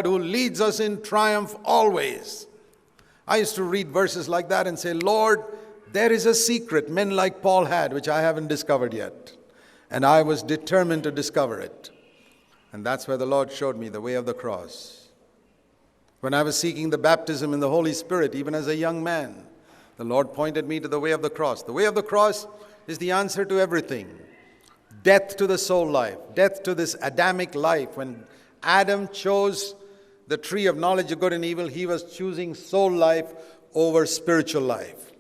who leads us in triumph always. I used to read verses like that and say, Lord, there is a secret men like Paul had, which I haven't discovered yet. And I was determined to discover it. And that's where the Lord showed me the way of the cross. When I was seeking the baptism in the Holy Spirit, even as a young man, the Lord pointed me to the way of the cross. The way of the cross is the answer to everything. Death to the soul life, death to this Adamic life. When Adam chose the tree of knowledge of good and evil, he was choosing soul life over spiritual life.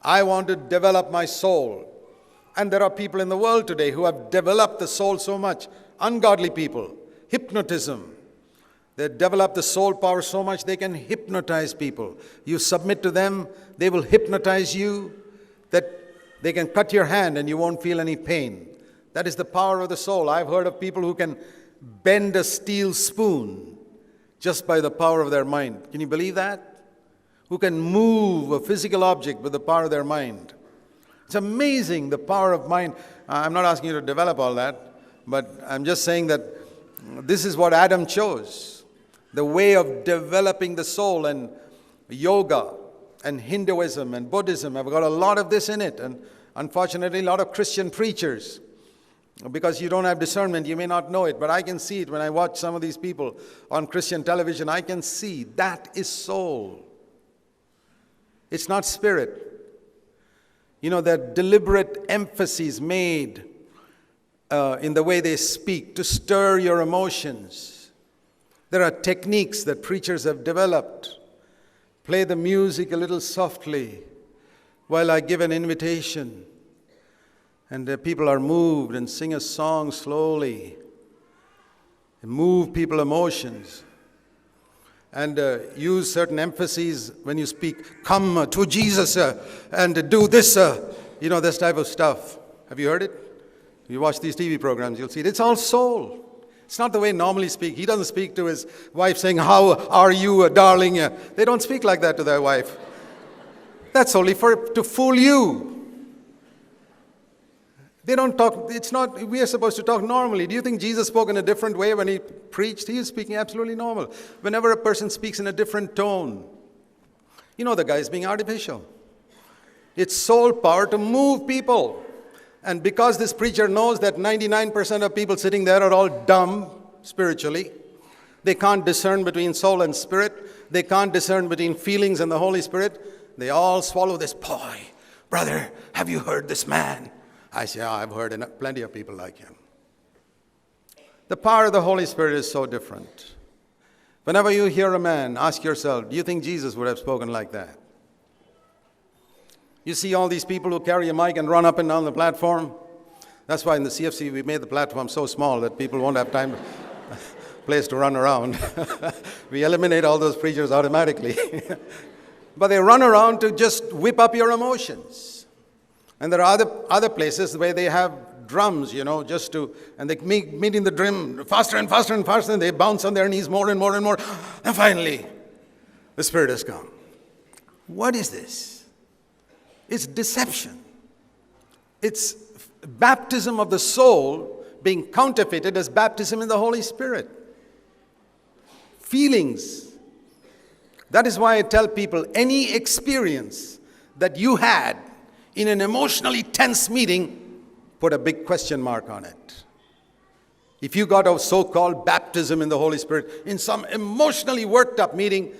I want to develop my soul. And there are people in the world today who have developed the soul so much. Ungodly people, hypnotism. They develop the soul power so much they can hypnotize people. You submit to them, they will hypnotize you, that they can cut your hand and you won't feel any pain. That is the power of the soul. I've heard of people who can bend a steel spoon just by the power of their mind. Can you believe that? Who can move a physical object with the power of their mind. It's amazing, the power of mind. I'm not asking you to develop all that, but I'm just saying that this is what Adam chose. The way of developing the soul. And yoga and Hinduism and Buddhism have got a lot of this in it. And unfortunately, a lot of Christian preachers, because you don't have discernment, you may not know it, but I can see it when I watch some of these people on Christian television. I can see that is soul. It's not spirit. You know, the deliberate emphasis made in the way they speak to stir your emotions. There are techniques that preachers have developed. Play the music a little softly while I give an invitation. And the people are moved, and sing a song slowly. And move people's emotions. And use certain emphases when you speak. Come to Jesus and do this. You know, this type of stuff. Have you heard it? You watch these TV programs, you'll see it. It's all soul. It's not the way normally speak. He doesn't speak to his wife saying, how are you, darling? They don't speak like that to their wife. That's only to fool you. They don't talk, we are supposed to talk normally. Do you think Jesus spoke in a different way when he preached? He is speaking absolutely normal. Whenever a person speaks in a different tone, you know the guy is being artificial. It's soul power to move people. And because this preacher knows that 99% of people sitting there are all dumb spiritually, they can't discern between soul and spirit. They can't discern between feelings and the Holy Spirit. They all swallow this. Boy, brother, have you heard this man? I say, I've heard plenty of people like him. The power of the Holy Spirit is so different. Whenever you hear a man, ask yourself, do you think Jesus would have spoken like that? You see all these people who carry a mic and run up and down the platform. That's why in the CFC we made the platform so small that people won't have place to run around. We eliminate all those preachers automatically. But they run around to just whip up your emotions. And there are other places where they have drums, you know, and they meet in the drum faster and faster and faster, and they bounce on their knees more and more and more. And finally, the Spirit has come. What is this? It's deception. It's baptism of the soul being counterfeited as baptism in the Holy Spirit. Feelings. That is why I tell people, any experience that you had in an emotionally tense meeting, put a big question mark on it. If you got a so-called baptism in the Holy Spirit in some emotionally worked up meeting,